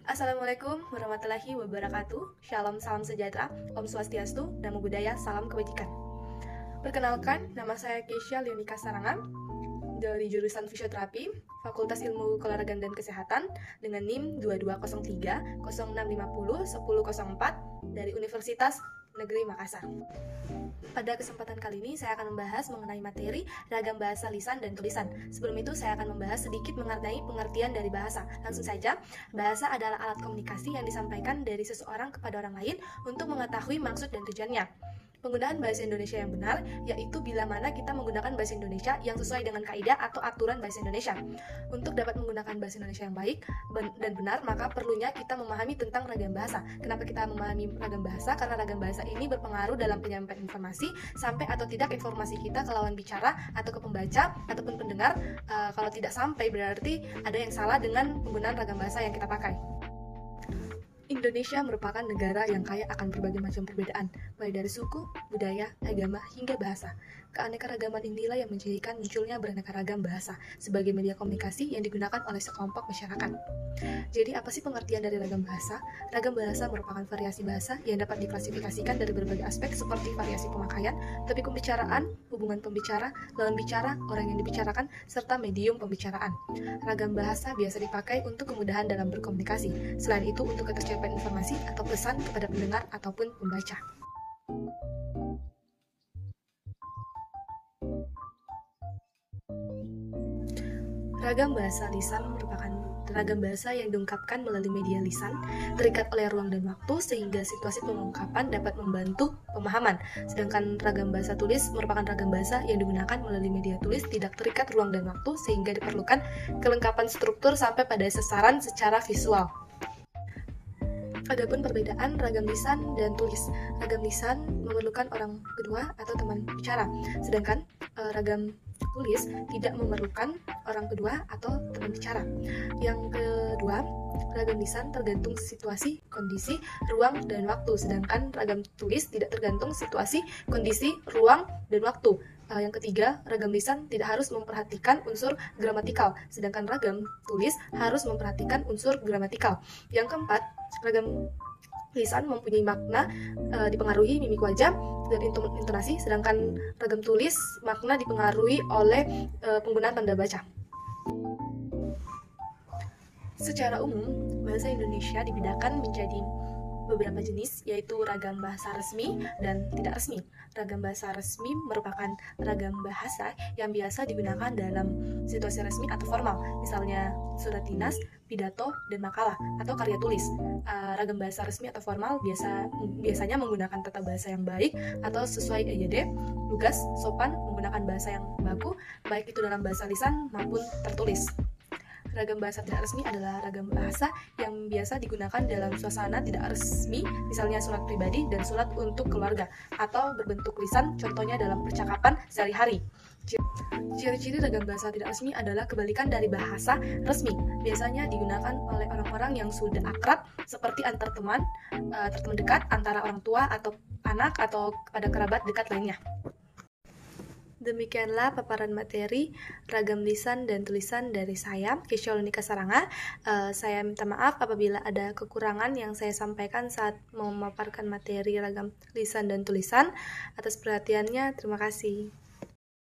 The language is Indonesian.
Assalamualaikum warahmatullahi wabarakatuh. Shalom, salam sejahtera, Om Swastiastu, Namo Buddhaya, salam kebajikan. Perkenalkan, nama saya Keisha Leonika Sarangan dari jurusan Fisioterapi, Fakultas Ilmu Keolahragaan dan Kesehatan dengan NIM 2203 0650 1004 dari Universitas Negeri Makassar. Pada kesempatan kali ini saya akan membahas mengenai materi ragam bahasa lisan dan tulisan. Sebelum itu saya akan membahas sedikit mengenai pengertian dari bahasa. Langsung saja, bahasa adalah alat komunikasi yang disampaikan dari seseorang kepada orang lain untuk mengetahui maksud dan tujuannya. Penggunaan bahasa Indonesia yang benar, yaitu bila mana kita menggunakan bahasa Indonesia yang sesuai dengan kaidah atau aturan bahasa Indonesia. Untuk dapat menggunakan bahasa Indonesia yang baik dan benar, maka perlunya kita memahami tentang ragam bahasa. Kenapa kita memahami ragam bahasa? Karena ragam bahasa ini berpengaruh dalam penyampaian informasi, sampai atau tidak informasi kita ke lawan bicara atau ke pembaca ataupun pendengar. Kalau tidak sampai, berarti ada yang salah dengan penggunaan ragam bahasa yang kita pakai. Indonesia merupakan negara yang kaya akan berbagai macam perbedaan, mulai dari suku, budaya, agama, hingga bahasa. Keanekaragaman inilah yang menjadikan munculnya beraneka ragam bahasa sebagai media komunikasi yang digunakan oleh sekelompok masyarakat. Jadi, apa sih pengertian dari ragam bahasa? Ragam bahasa merupakan variasi bahasa yang dapat diklasifikasikan dari berbagai aspek seperti variasi pemakaian, topik pembicaraan, hubungan pembicara, lawan bicara, orang yang dibicarakan, serta medium pembicaraan. Ragam bahasa biasa dipakai untuk kemudahan dalam berkomunikasi. Selain itu, untuk ketercapaian informasi atau pesan kepada pendengar ataupun pembaca. Ragam bahasa lisan merupakan ragam bahasa yang diungkapkan melalui media lisan, terikat oleh ruang dan waktu sehingga situasi pengungkapan dapat membantu pemahaman. Sedangkan ragam bahasa tulis merupakan ragam bahasa yang digunakan melalui media tulis, tidak terikat ruang dan waktu sehingga diperlukan kelengkapan struktur sampai pada sasaran secara visual. Adapun perbedaan ragam lisan dan tulis. Ragam lisan memerlukan orang kedua atau teman bicara, sedangkan ragam tulis tidak memerlukan orang kedua atau teman bicara. Yang kedua, ragam lisan tergantung situasi, kondisi, ruang, dan waktu, sedangkan ragam tulis tidak tergantung situasi, kondisi, ruang, dan waktu. Yang ketiga, ragam lisan tidak harus memperhatikan unsur gramatikal, sedangkan ragam tulis harus memperhatikan unsur gramatikal. Yang keempat, ragam lisan mempunyai makna dipengaruhi mimik wajah dan intonasi, sedangkan ragam tulis makna dipengaruhi oleh penggunaan tanda baca. Secara umum, bahasa Indonesia dibedakan menjadi beberapa jenis, yaitu ragam bahasa resmi dan tidak resmi. Ragam bahasa resmi merupakan ragam bahasa yang biasa digunakan dalam situasi resmi atau formal, misalnya surat dinas, pidato, dan makalah, atau karya tulis. Ragam bahasa resmi atau formal biasanya menggunakan tata bahasa yang baik atau sesuai EYD, lugas, sopan, menggunakan bahasa yang baku, baik itu dalam bahasa lisan maupun tertulis. Ragam bahasa tidak resmi adalah ragam bahasa yang biasa digunakan dalam suasana tidak resmi, misalnya surat pribadi dan surat untuk keluarga, atau berbentuk lisan, contohnya dalam percakapan sehari-hari. Ciri-ciri ragam bahasa tidak resmi adalah kebalikan dari bahasa resmi. Biasanya digunakan oleh orang-orang yang sudah akrab, seperti antar teman dekat, antara orang tua atau anak, atau pada kerabat dekat lainnya. Demikianlah paparan materi ragam lisan dan tulisan dari saya, Keisha Leonika Sarangan. Saya minta maaf apabila ada kekurangan yang saya sampaikan saat memaparkan materi ragam lisan dan tulisan. Atas perhatiannya, terima kasih.